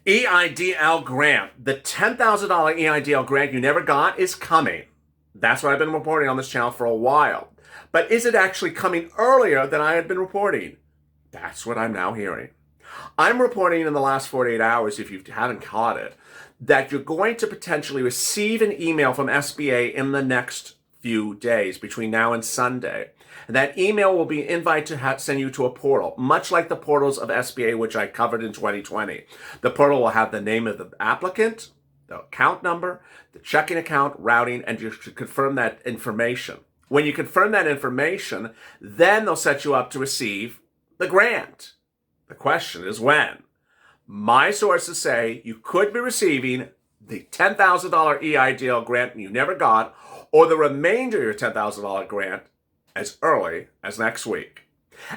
EIDL grant. The $10,000 EIDL grant you never got is coming. That's what I've been reporting on this channel for a while. But is it actually coming earlier than I had been reporting? That's what I'm now hearing. I'm reporting in the last 48 hours, if you haven't caught it, that you're going to potentially receive an email from SBA in the next few days, between now and Sunday. And that email will be an invite to send you to a portal, much like the portals of SBA, which I covered in 2020. The portal will have the name of the applicant, the account number, the checking account, routing, and you should confirm that information. When you confirm that information, then they'll set you up to receive the grant. The question is when. My sources say you could be receiving the $10,000 EIDL grant you never got, or the remainder of your $10,000 grant as early as next week.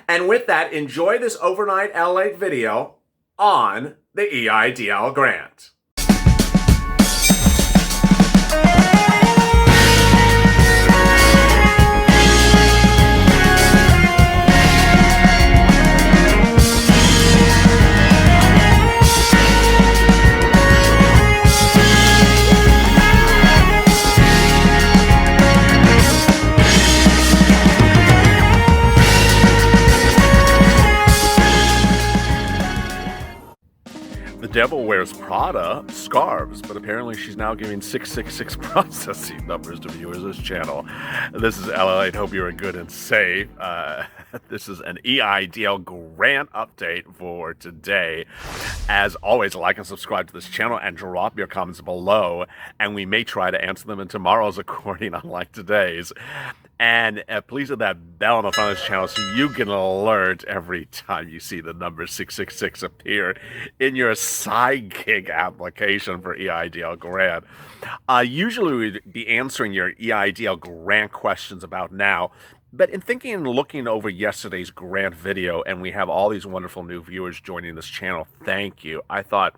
And with that, enjoy this overnight LALATE video on the EIDL grant. The devil wears Prada scarves, but apparently she's now giving 666 processing numbers to viewers of this channel. This is LALATE. Hope you're good and safe. This is an EIDL grant update for today. As always, like and subscribe to this channel and drop your comments below, and we may try to answer them in tomorrow's recording, unlike today's. And please hit that bell on the front of this channel so you get an alert every time you see the number 666 appear in your side gig application for EIDL grant. Usually we'd be answering your EIDL grant questions about now, but in thinking and looking over yesterday's grant video, and we have all these wonderful new viewers joining this channel, thank you. I thought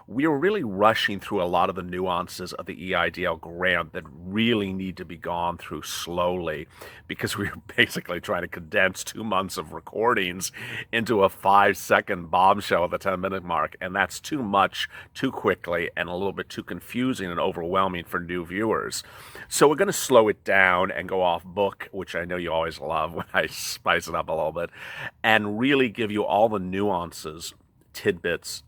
we are really rushing through a lot of the nuances of the EIDL grant that really need to be gone through slowly, because we're basically trying to condense 2 months of recordings into a 5-second bombshell at the 10-minute mark, and that's too much, too quickly, and a little bit too confusing and overwhelming for new viewers. So we're going to slow it down and go off book, which I know you always love when I spice it up a little bit, and really give you all the nuances, tidbits,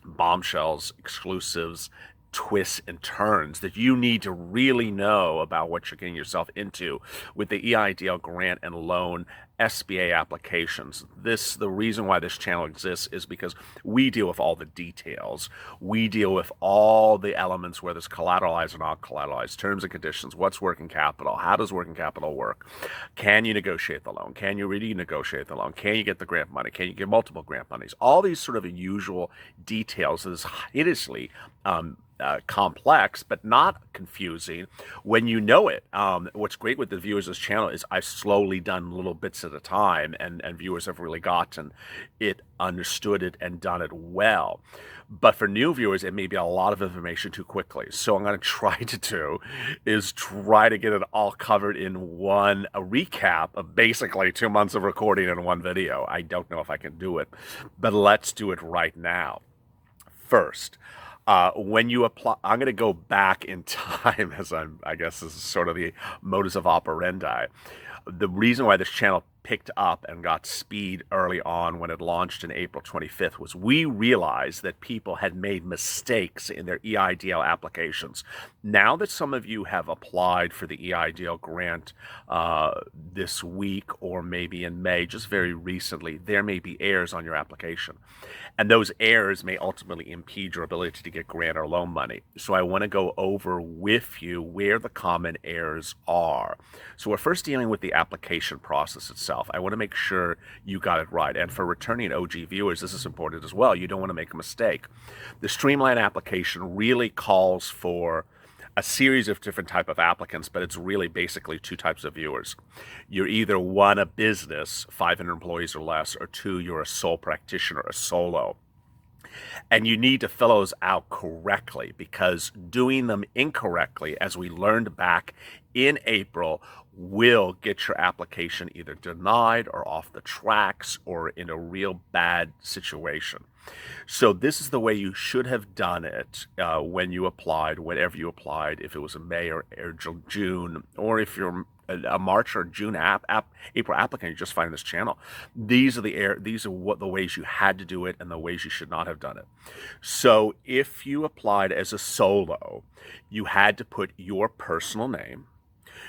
bombshells, exclusives, twists, and turns that you need to really know about what you're getting yourself into with the EIDL grant and loan SBA applications. The reason why this channel exists is because we deal with all the details. We deal with all the elements, whether it's collateralized or not collateralized, terms and conditions, what's working capital, how does working capital work, can you negotiate the loan, can you renegotiate the loan, can you get the grant money, can you get multiple grant monies, all these sort of usual details that is hideously complex, but not confusing when you know it. What's great with the viewers of this channel is I've slowly done little bits at a time, and viewers have really gotten it, understood it, and done it well. But for new viewers, it may be a lot of information too quickly. So I'm going to try to do is try to get it all covered in a recap of basically 2 months of recording in one video. I don't know if I can do it, but let's do it right now. First, when you apply, I'm going to go back in time, as I guess this is sort of the modus of operandi. The reason why this channel picked up and got speed early on when it launched in April 25th was we realized that people had made mistakes in their EIDL applications. Now that some of you have applied for the EIDL grant this week or maybe in May, just very recently, there may be errors on your application. And those errors may ultimately impede your ability to get grant or loan money. So I want to go over with you where the common errors are. So we're first dealing with the application process itself. I want to make sure you got it right. And for returning OG viewers, this is important as well. You don't want to make a mistake. The Streamline application really calls for a series of different type of applicants, but it's really basically 2 types of viewers. You're either 1, a business, 500 employees or less, or 2, you're a sole practitioner, a solo. And you need to fill those out correctly, because doing them incorrectly, as we learned back in April, will get your application either denied or off the tracks or in a real bad situation. So this is the way you should have done it when you applied, whenever you applied, if it was a May or June, or if you're a March or June April applicant, you just find this channel. These are what the ways you had to do it and the ways you should not have done it. So if you applied as a solo, you had to put your personal name,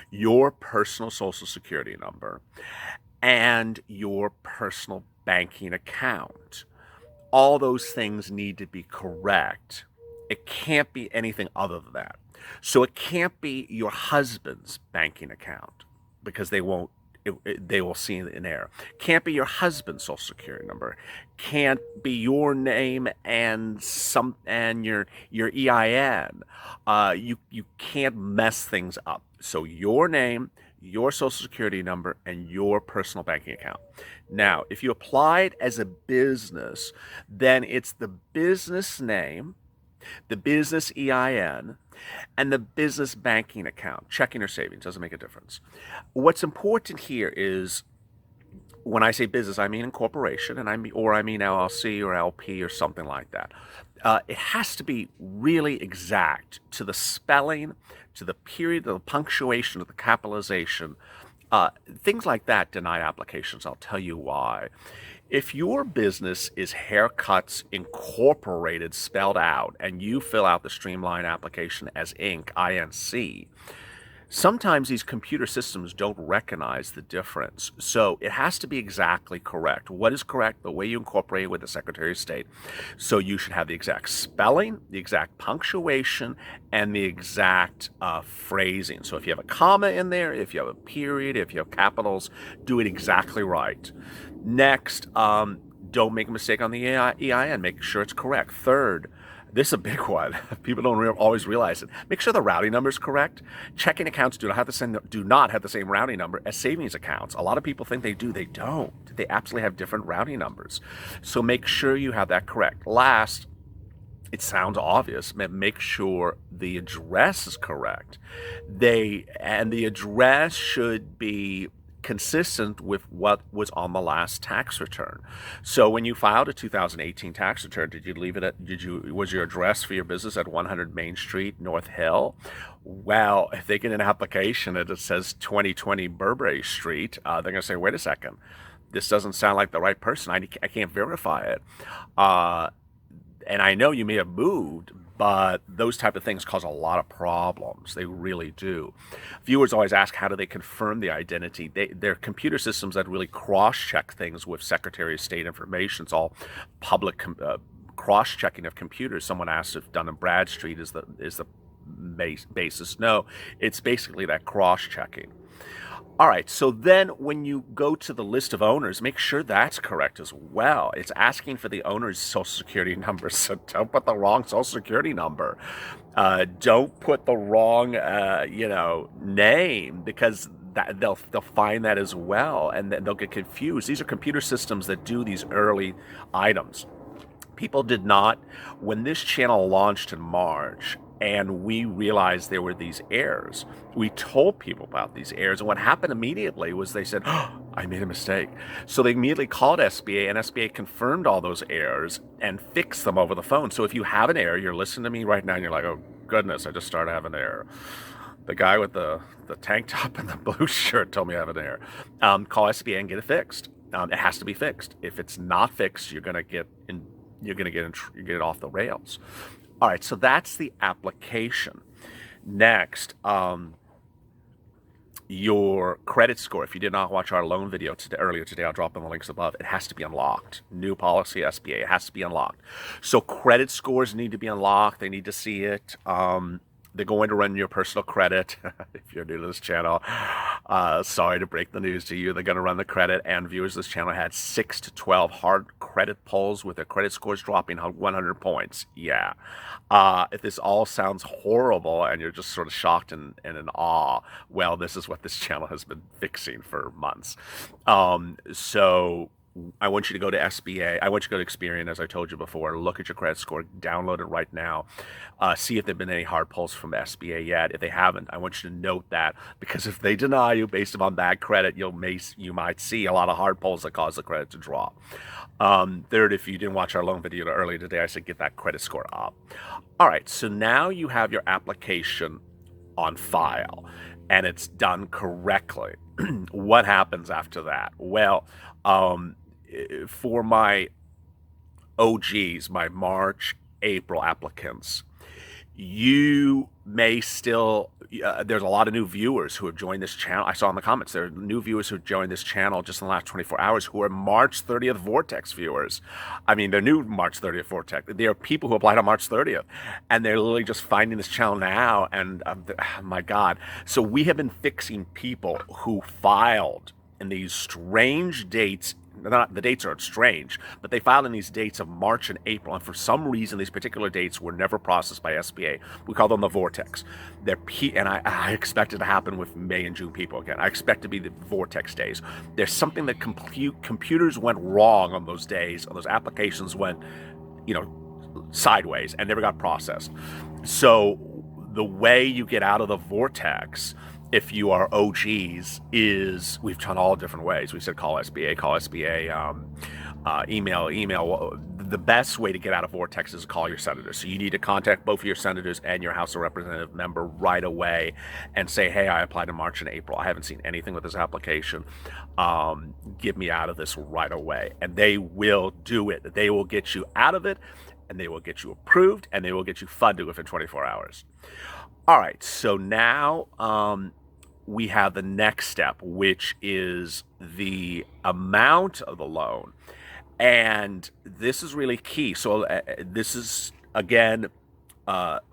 your personal social security number, and your personal banking account. All those things need to be correct. It can't be anything other than that. So it can't be your husband's banking account because they won't. They will see an error. Can't be your husband's social security number. Can't be your name and your EIN. You can't mess things up. So your name, your social security number, and your personal banking account. Now, if you applied as a business, then it's the business name, the business EIN, and the business banking account. Checking or savings doesn't make a difference. What's important here is when I say business, I mean incorporation, and I mean LLC or LP or something like that. It has to be really exact to the spelling, to the period, to the punctuation, to the capitalization. Things like that deny applications. I'll tell you why. If your business is Haircuts Incorporated spelled out and you fill out the Streamline application as Inc., INC, sometimes these computer systems don't recognize the difference. So it has to be exactly correct. What is correct? The way you incorporate it with the Secretary of State. So you should have the exact spelling, the exact punctuation, and the exact phrasing. So if you have a comma in there, if you have a period, if you have capitals, do it exactly right. Next, don't make a mistake on the EIN. Make sure it's correct. Third, this is a big one. People don't always realize it. Make sure the routing number is correct. Checking accounts do not have the same routing number as savings accounts. A lot of people think they do. They don't. They absolutely have different routing numbers. So make sure you have that correct. Last, it sounds obvious, but make sure the address is correct. The address should be consistent with what was on the last tax return. So when you filed a 2018 tax return, was your address for your business at 100 Main Street, North Hill? Well, if they get an application and it says 2020 Burberry Street, they're going to say, wait a second, this doesn't sound like the right person. I can't verify it. And I know you may have moved, but those type of things cause a lot of problems. They really do. Viewers always ask, how do they confirm the identity? They're computer systems that really cross-check things with Secretary of State information. It's all public cross-checking of computers. Someone asked if Dun & Bradstreet is the basis. No, it's basically that cross-checking. All right, so then when you go to the list of owners, make sure that's correct as well. It's asking for the owner's social security number, so don't put the wrong social security number. Don't put the wrong, name, because they'll find that as well, and then they'll get confused. These are computer systems that do these early items. People did not, when this channel launched in March, and we realized there were these errors, we told people about these errors, and what happened immediately was they said, oh, I made a mistake. So they immediately called SBA, and SBA confirmed all those errors and fixed them over the phone. So if you have an error, you're listening to me right now, and you're like, oh, goodness, I just started having an error. The guy with the tank top and the blue shirt told me I have an error. Call SBA and get it fixed. It has to be fixed. If it's not fixed, you're going to get it off the rails. All right, so that's the application. Next, your credit score. If you did not watch our loan video earlier today, I'll drop in the links above. It has to be unlocked. New policy, SBA, it has to be unlocked. So credit scores need to be unlocked. They need to see it. They're going to run your personal credit. If you're new to this channel, sorry to break the news to you. They're going to run the credit, and viewers of this channel had 6 to 12 hard credit pulls with their credit scores dropping 100 points. Yeah. If this all sounds horrible and you're just sort of shocked and in awe, well, this is what this channel has been fixing for months. So I want you to go to SBA. I want you to go to Experian, as I told you before. Look at your credit score. Download it right now. See if there have been any hard pulls from SBA yet. If they haven't, I want you to note that, because if they deny you based upon bad credit, you might see a lot of hard pulls that cause the credit to drop. Third, if you didn't watch our loan video earlier today, I said get that credit score up. All right, so now you have your application on file and it's done correctly. What happens after that? Well, for my OGs, my March, April applicants, you may still, there's a lot of new viewers who have joined this channel. I saw in the comments, there are new viewers who have joined this channel just in the last 24 hours who are March 30th Vortex viewers. I mean, they're new March 30th Vortex. There are people who applied on March 30th, and they're literally just finding this channel now, and my God. So we have been fixing people who filed in these strange dates. The dates are strange, but they filed in these dates of March and April, and for some reason, these particular dates were never processed by SBA. We call them the Vortex. And I expect it to happen with May and June people again. I expect to be the Vortex days. There's something that computers went wrong on those days, on those applications went, sideways and never got processed. So the way you get out of the Vortex, if you are OGs, is we've done all different ways. We said call SBA, email. The best way to get out of Vortex is to call your senator. So you need to contact both of your senators and your House of Representative member right away and say, hey, I applied in March and April. I haven't seen anything with this application. Get me out of this right away. And they will do it. They will get you out of it, and they will get you approved, and they will get you funded within 24 hours. All right, so now we have the next step, which is the amount of the loan. And this is really key. So this is, again,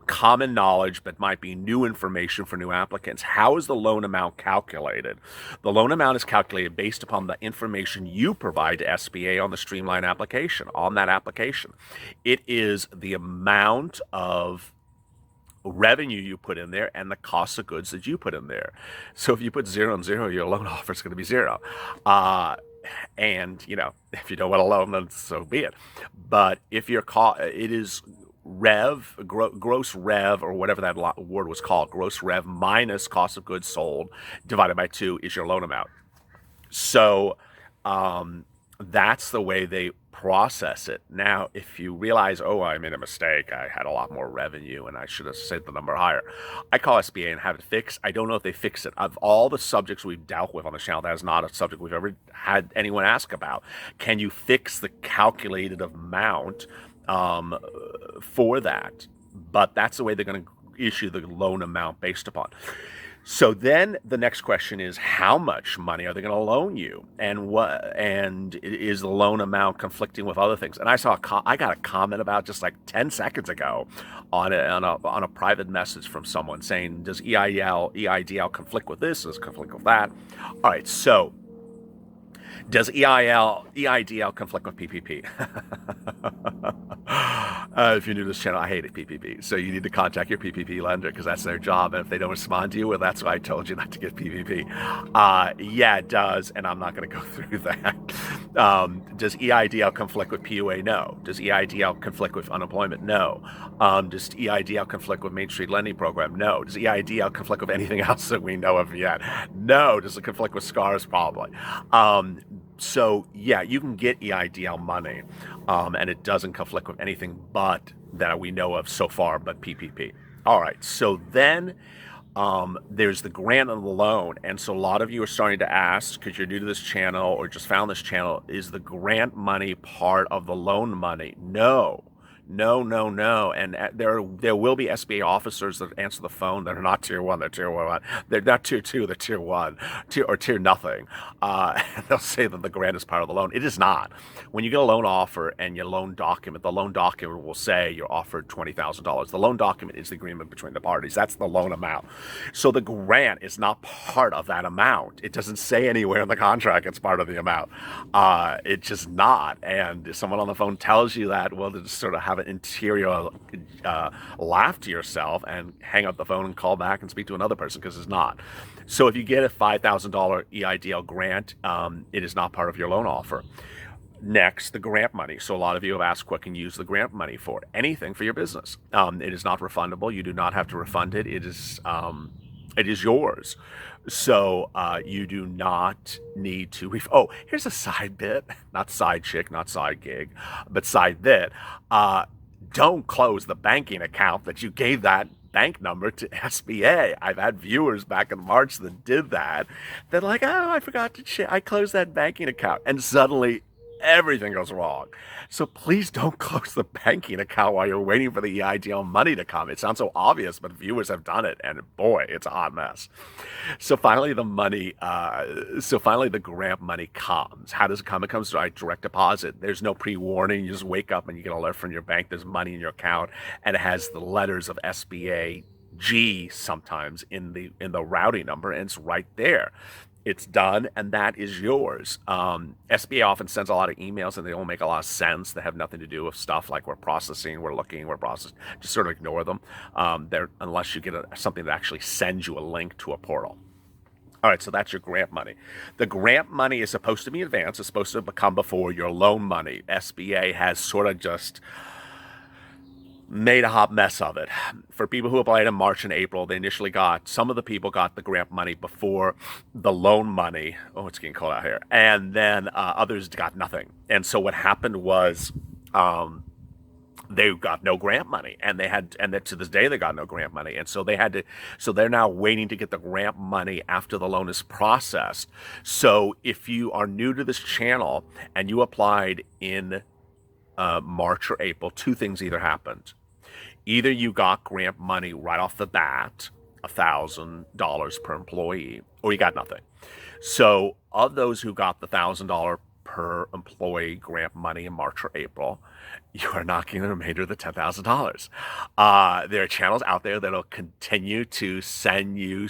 common knowledge, but might be new information for new applicants. How is the loan amount calculated? The loan amount is calculated based upon the information you provide to SBA on the Streamline application, on that application. It is the amount of revenue you put in there and the cost of goods that you put in there. So if you put 0 and 0, your loan offer is going to be 0. And if you don't want a loan, then so be it. But if your it is gross rev, or whatever that word was called, gross rev minus cost of goods sold divided by 2 is your loan amount. So that's the way they process it. Now, if you realize, oh, I made a mistake, I had a lot more revenue and I should have set the number higher, I call SBA and have it fixed. I don't know if they fix it. Of all the subjects we've dealt with on the channel, that is not a subject we've ever had anyone ask about. Can you fix the calculated amount for that? But that's the way they're going to issue the loan amount based upon. So then the next question is, how much money are they going to loan you, and is the loan amount conflicting with other things? And I got a comment about just like 10 seconds ago on a private message from someone saying, does EIDL conflict with this? Does it conflict with that? All right, so does EIDL conflict with PPP? If you're new to this channel, I hate it, PPP. So you need to contact your PPP lender, because that's their job. And if they don't respond to you, well, that's why I told you not to get PPP. Yeah, it does. And I'm not going to go through that. Does EIDL conflict with PUA? No. Does EIDL conflict with unemployment? No. Does EIDL conflict with Main Street Lending Program? No. Does EIDL conflict with anything else that we know of yet? No. Does it conflict with SCARs? Probably. So yeah, you can get EIDL money, and it doesn't conflict with anything but that we know of so far, but PPP. All right, so then there's the grant and the loan, and so a lot of you are starting to ask, because you're new to this channel or just found this channel, is the grant money part of the loan money? No. And there will be SBA officers that answer the phone that are not tier 1, they're tier 1. They're not tier 2, they're tier 1, tier nothing. They'll say that the grant is part of the loan. It is not. When you get a loan offer and your loan document, the loan document will say you're offered $20,000. The loan document is the agreement between the parties. That's the loan amount. So the grant is not part of that amount. It doesn't say anywhere in the contract it's part of the amount. It's just not. And if someone on the phone tells you that, well, just sort of have an interior laugh to yourself and hang up the phone and call back and speak to another person, because it's not. So if you get a $5,000 EIDL grant, it is not part of your loan offer. Next, the grant money. So a lot of you have asked what can you use the grant money for? Anything for your business. It is not refundable. You do not have to refund it. It is yours. So you do not need to. Oh, here's a side bit, not side chick, not side gig, but side bit. Don't close the banking account that you gave that bank number to SBA. I've had viewers back in March that did that. They're like, oh, I forgot to I closed that banking account. And suddenly everything goes wrong. So please don't close the banking account while you're waiting for the EIDL money to come. It sounds so obvious, but viewers have done it, and boy, it's a hot mess. So finally, the grant money comes. How does it come? It comes by direct deposit. There's no pre-warning. You just wake up and you get an alert from your bank. There's money in your account, and it has the letters of SBA G sometimes in the routing number, and it's right there. It's done, and that is yours. SBA often sends a lot of emails, and they don't make a lot of sense. They have nothing to do with stuff like we're processing, we're looking, we're processing. Just sort of ignore them. Unless you get something that actually sends you a link to a portal. All right, so that's your grant money. The grant money is supposed to be advanced. It's supposed to come before your loan money. SBA has sort of just made a hot mess of it. For people who applied in March and April, some of the people got the grant money before the loan money. Oh, it's getting cold out here. And then others got nothing. And so what happened was they got no grant money, and to this day they got no grant money. And so they're now waiting to get the grant money after the loan is processed. So if you are new to this channel and you applied in March or April, two things either happened. Either you got grant money right off the bat, $1,000 per employee, or you got nothing. So of those who got the $1,000 per employee grant money in March or April, you are knocking the remainder of the $10,000. There are channels out there that'll continue to send you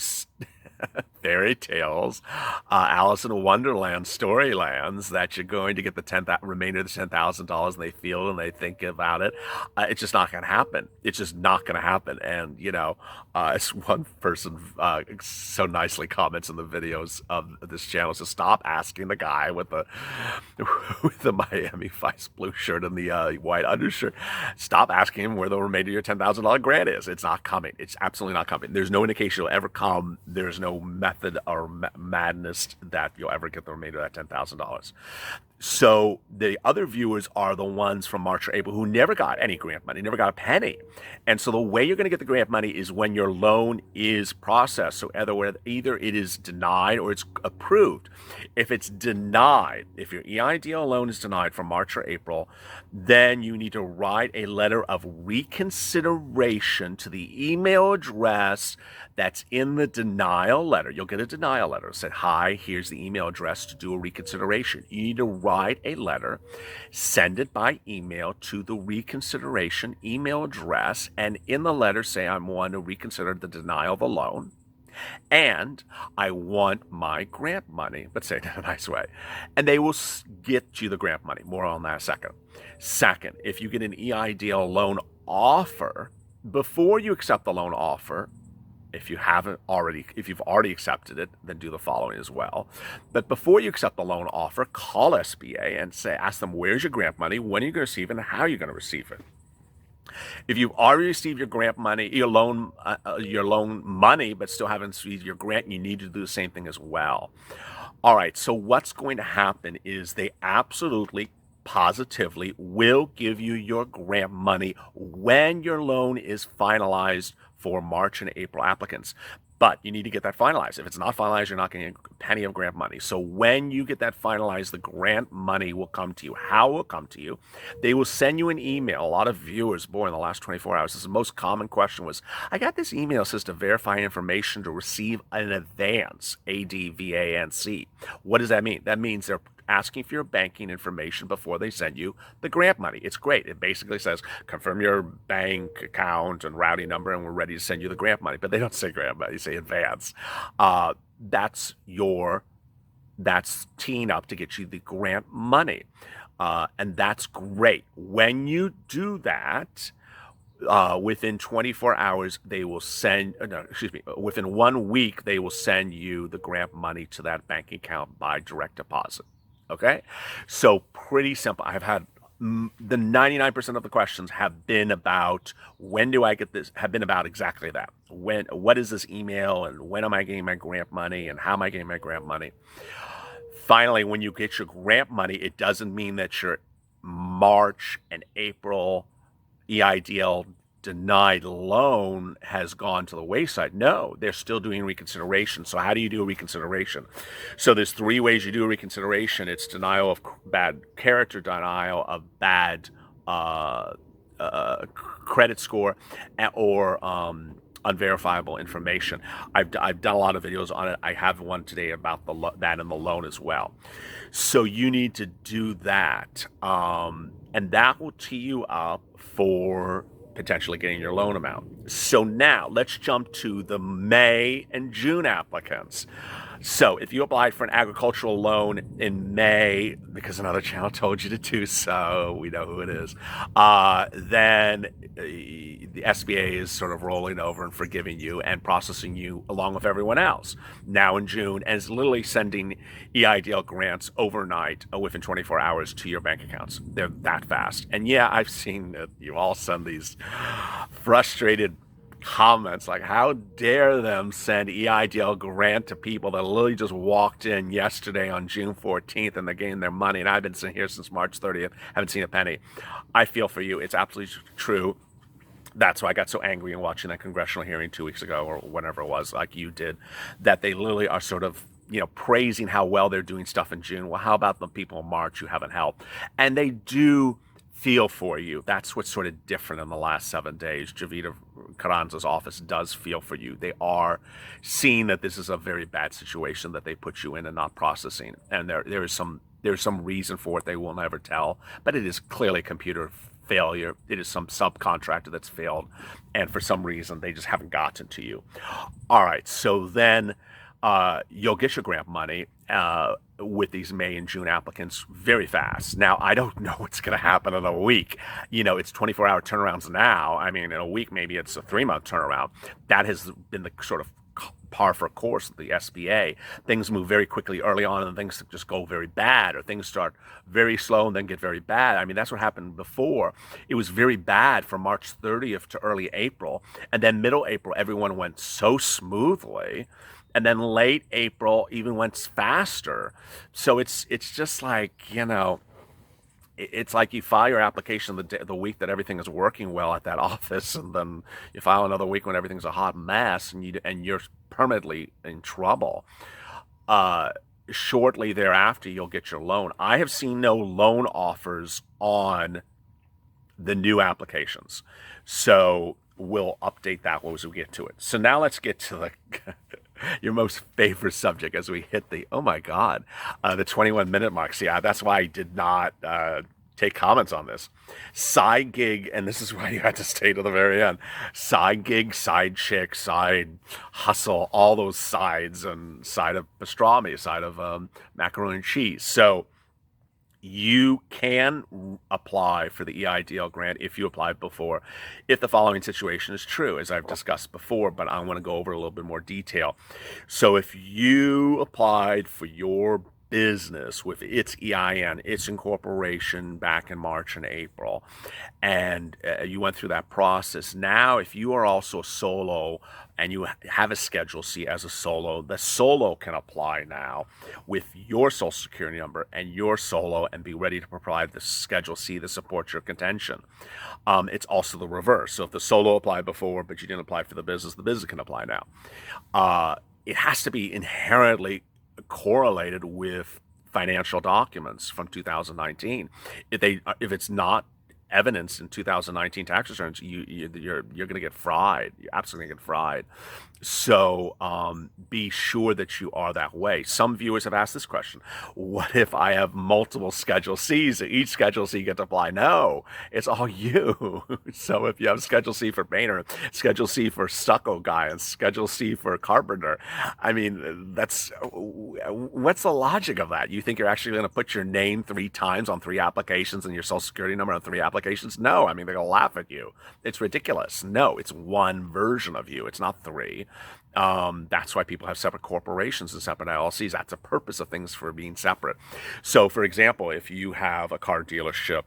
fairy tales, Alice in Wonderland storylands that you're going to get the remainder of the $10,000, and they feel and they think about it. It's just not going to happen. It's just not going to happen. And as one person so nicely comments in the videos of this channel, so stop asking the guy with the Miami Vice blue shirt and the white undershirt. Stop asking him where the remainder of your $10,000 grant is. It's not coming. It's absolutely not coming. There's no indication it'll ever come. There's no method or madness that you'll ever get the remainder of that $10,000. So the other viewers are the ones from March or April who never got any grant money, never got a penny. And so the way you're going to get the grant money is when your loan is processed. So either it is denied or it's approved. If it's denied, if your EIDL loan is denied from March or April, then you need to write a letter of reconsideration to the email address that's in the denial letter. You'll get a denial letter that said, hi, here's the email address to do a reconsideration. You need to write a letter, send it by email to the reconsideration email address, and in the letter say, I want to reconsider the denial of the loan, and I want my grant money, but say it in a nice way. And they will get you the grant money. More on that in a second. Second, if you get an EIDL loan offer, before you accept the loan offer, if you've already accepted it, then do the following as well. But before you accept the loan offer, call SBA and ask them, where's your grant money, when are you going to receive it, and how are you going to receive it? If you've already received your grant money, your loan money, but still haven't received your grant, you need to do the same thing as well. All right, so what's going to happen is they absolutely, positively will give you your grant money when your loan is finalized for March and April applicants. But you need to get that finalized. If it's not finalized, you're not getting a penny of grant money. So when you get that finalized, the grant money will come to you. How will it come to you? They will send you an email. A lot of viewers, boy, in the last 24 hours, this is the most common question was, I got this email that says to verify information to receive an advance, ADVANC. What does that mean? That means they're asking for your banking information before they send you the grant money. It's great. It basically says, confirm your bank account and routing number, and we're ready to send you the grant money. But they don't say grant money, they say advance. That's teeing up to get you the grant money. And that's great. When you do that, within 24 hours, they will within 1 week, they will send you the grant money to that bank account by direct deposit. Okay, so pretty simple. I've had the 99% of the questions have been about when do I get this, have been about exactly that. What is this email, and when am I getting my grant money, and how am I getting my grant money? Finally, when you get your grant money, it doesn't mean that your March and April EIDL denied loan has gone to the wayside. No, they're still doing reconsideration. So how do you do a reconsideration? So there's three ways you do a reconsideration. It's denial of bad character, denial of bad credit score, or unverifiable information. I've done a lot of videos on it. I have one today about that and the loan as well. So you need to do that, and that will tee you up for potentially getting your loan amount. So now let's jump to the May and June applicants. So if you applied for an agricultural loan in May, because another channel told you to do so, we know who it is, then the SBA is sort of rolling over and forgiving you and processing you along with everyone else now in June, and is literally sending EIDL grants overnight within 24 hours to your bank accounts. They're that fast. And yeah, I've seen that you all send these frustrated comments like, how dare them send EIDL grant to people that literally just walked in yesterday on June 14th and they're getting their money, and I've been sitting here since March 30th, haven't seen a penny. I feel for you. It's absolutely true. That's why I got so angry in watching that congressional hearing 2 weeks ago, or whenever it was, like you did, that they literally are sort of, praising how well they're doing stuff in June. Well, how about the people in March who haven't helped? And they do feel for you. That's what's sort of different in the last 7 days. Javita Carranza's office does feel for you. They are seeing that this is a very bad situation that they put you in and not processing. And there's some reason for it they will never tell, but it is clearly computer failure. It is some subcontractor that's failed, and for some reason they just haven't gotten to you. All right, so then you'll get your grant money with these May and June applicants very fast. Now, I don't know what's going to happen in a week. It's 24-hour turnarounds now. I mean, in a week, maybe it's a 3-month turnaround. That has been the sort of par for course of the SBA. Things move very quickly early on, and things just go very bad, or things start very slow and then get very bad. I mean, that's what happened before. It was very bad from March 30th to early April, and then middle April, everyone went so smoothly. And then late April even went faster. So it's just like, it's like you file your application the week that everything is working well at that office, and then you file another week when everything's a hot mess, and you're permanently in trouble. Shortly thereafter, you'll get your loan. I have seen no loan offers on the new applications. So we'll update that as we get to it. So now let's get to the your most favorite subject as we hit the, oh my God, the 21-minute mark. See, that's why I did not take comments on this. Side gig, and this is why you had to stay to the very end. Side gig, side chick, side hustle, all those sides, and side of pastrami, side of macaroni and cheese. So you can apply for the EIDL grant if you applied before, if the following situation is true, as I've discussed before, but I want to go over a little bit more detail. So if you applied for your business with its EIN, its incorporation back in March and April, and you went through that process, now if you are also a solo and you have a Schedule C as a solo, the solo can apply now with your Social Security number and your solo and be ready to provide the Schedule C that supports your contention. It's also the reverse. So if the solo applied before, but you didn't apply for the business can apply now. It has to be inherently correlated with financial documents from 2019. If it's not evidence in 2019 tax returns, you're going to get fried. You're absolutely going to get fried. So be sure that you are that way. Some viewers have asked this question: what if I have multiple Schedule Cs? Each Schedule C gets to apply? No, it's all you. So if you have Schedule C for painter, Schedule C for stucco guy, and Schedule C for carpenter, I mean, what's the logic of that? You think you're actually going to put your name 3 times on 3 applications and your Social Security number on 3 applications? applications? No. I mean, they're going to laugh at you. It's ridiculous. No, it's one version of you. It's not three. That's why people have separate corporations and separate LLCs. That's the purpose of things for being separate. So, for example, if you have a car dealership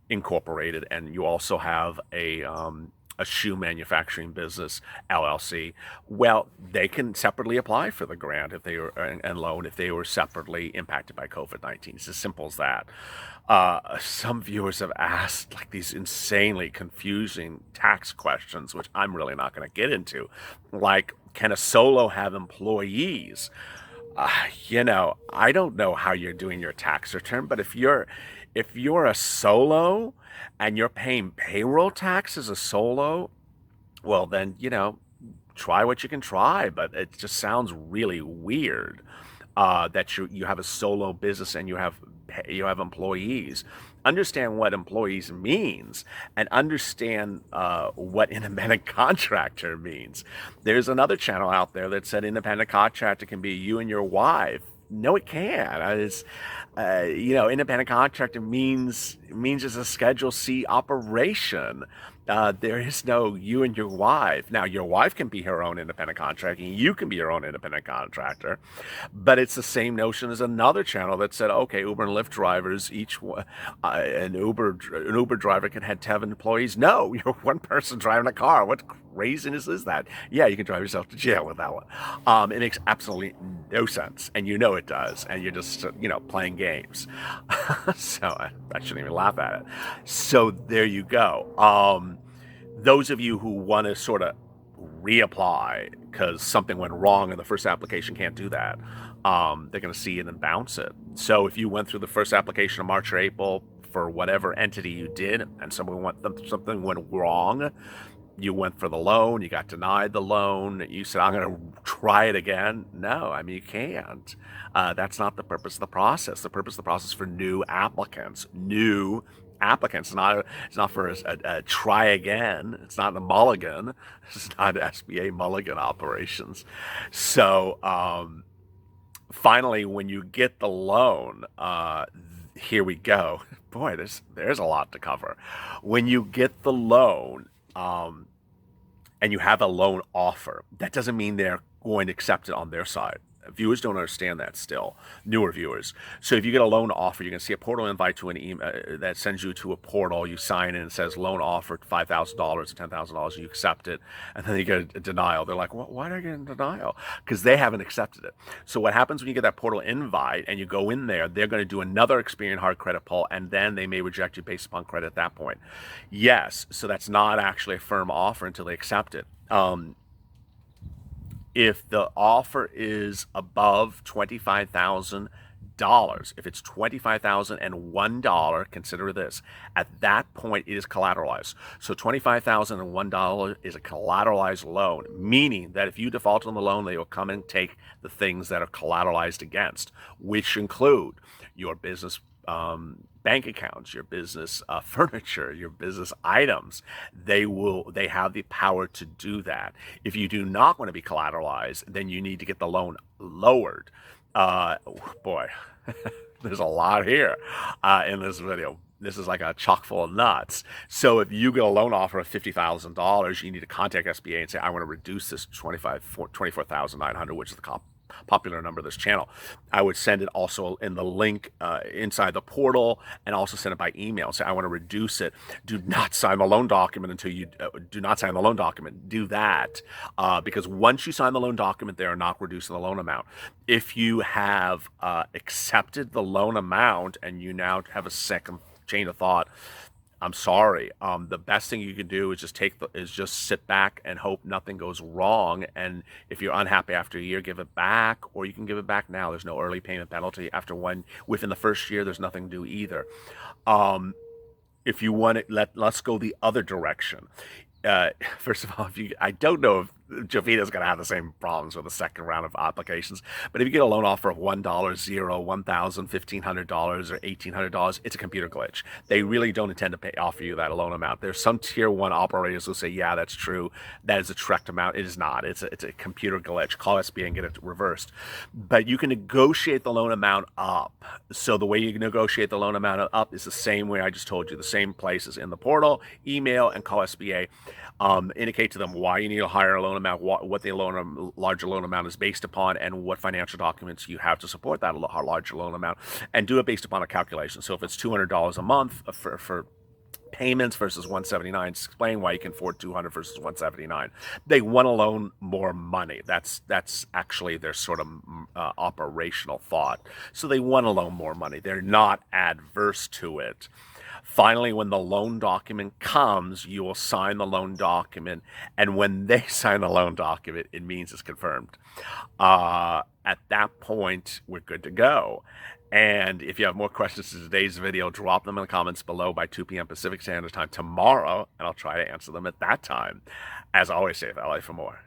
incorporated and you also have a shoe manufacturing business LLC, well, they can separately apply for the grant if they were and loan if they were separately impacted by COVID-19. It's as simple as that. Some viewers have asked like these insanely confusing tax questions, which I'm really not going to get into, like, can a solo have employees? I don't know how you're doing your tax return, but if you're a solo and you're paying payroll tax as a solo, well then, try what you can try, but it just sounds really weird that you have a solo business and you have employees. Understand what employees means and understand what independent contractor means. There's another channel out there that said independent contractor can be you and your wife. No, it can't. Independent contractor means it's a Schedule C operation. There is no you and your wife. Now, your wife can be her own independent contractor, and you can be your own independent contractor. But it's the same notion as another channel that said, okay, Uber and Lyft drivers, an Uber driver can have 10 employees. No, you're one person driving a car. What craziness is that? Yeah, you can drive yourself to jail with that one. It makes absolutely no sense, and you know it does, and you're just playing games. So I shouldn't even laugh at it. So there you go. Those of you who want to sort of reapply because something went wrong in the first application can't do that. They're going to see it and bounce it. So if you went through the first application in March or April for whatever entity you did and something went wrong, you went for the loan, you got denied the loan, you said, I'm going to try it again. No, I mean, you can't. That's not the purpose of the process. The purpose of the process is for new applicants. It's not for a try again. It's not a mulligan. It's not SBA mulligan operations. So finally, when you get the loan, here we go. Boy, there's a lot to cover. When you get the loan, and you have a loan offer, that doesn't mean they're going to accept it on their side. Viewers don't understand that still, newer viewers. So if you get a loan offer, you're going to see a portal invite to an email that sends you to a portal. You sign in and says loan offer $5,000 or $10,000. You accept it, and then you get a denial. They're like, why did I get a denial? Because they haven't accepted it. So what happens when you get that portal invite and you go in there, they're going to do another Experian hard credit pull, and then they may reject you based upon credit at that point. Yes, so that's not actually a firm offer until they accept it. If the offer is above $25,000, if it's $25,001, consider this. At that point, it is collateralized. So $25,001 is a collateralized loan, meaning that if you default on the loan, they will come and take the things that are collateralized against, which include your business bank accounts, your business furniture, your business items. They have the power to do that. If you do not want to be collateralized, then you need to get the loan lowered. Boy, there's a lot here in this video. This is like a chock full of nuts. So if you get a loan offer of $50,000, you need to contact SBA and say, I want to reduce this to $24,900, which is the popular number of this channel. I would send it also in the link inside the portal, and also send it by email. Say, I want to reduce it. Do not sign the loan document until you do not sign the loan document. Do that because once you sign the loan document, they are not reducing the loan amount. If you have accepted the loan amount and you now have a second chain of thought, I'm sorry. The best thing you can do is just sit back and hope nothing goes wrong. And if you're unhappy after a year, give it back, or you can give it back now. There's no early payment penalty within the first year. There's nothing to do either. If you want it, let's go the other direction. First of all, I don't know if Jovita's going to have the same problems with the second round of applications. But if you get a loan offer of $1, $0, $1,000, $1,500, or $1,800, it's a computer glitch. They really don't intend to offer you that loan amount. There's some tier one operators who say, yeah, that's true. That is a correct amount. It is not. It's a computer glitch. Call SBA and get it reversed. But you can negotiate the loan amount up. So the way you negotiate the loan amount up is the same way I just told you, the same places in the portal, email, and call SBA. Indicate to them why you need a higher loan amount, what the larger loan amount is based upon, and what financial documents you have to support that larger loan amount, and do it based upon a calculation. So if it's $200 a month for payments versus $179, explain why you can afford $200 versus $179. They want to loan more money. That's actually their sort of operational thought. So they want to loan more money. They're not adverse to it. Finally, when the loan document comes, you will sign the loan document. And when they sign the loan document, it means it's confirmed. At that point, we're good to go. And if you have more questions to today's video, drop them in the comments below by 2 p.m. Pacific Standard Time tomorrow, and I'll try to answer them at that time. As always, save LA for more.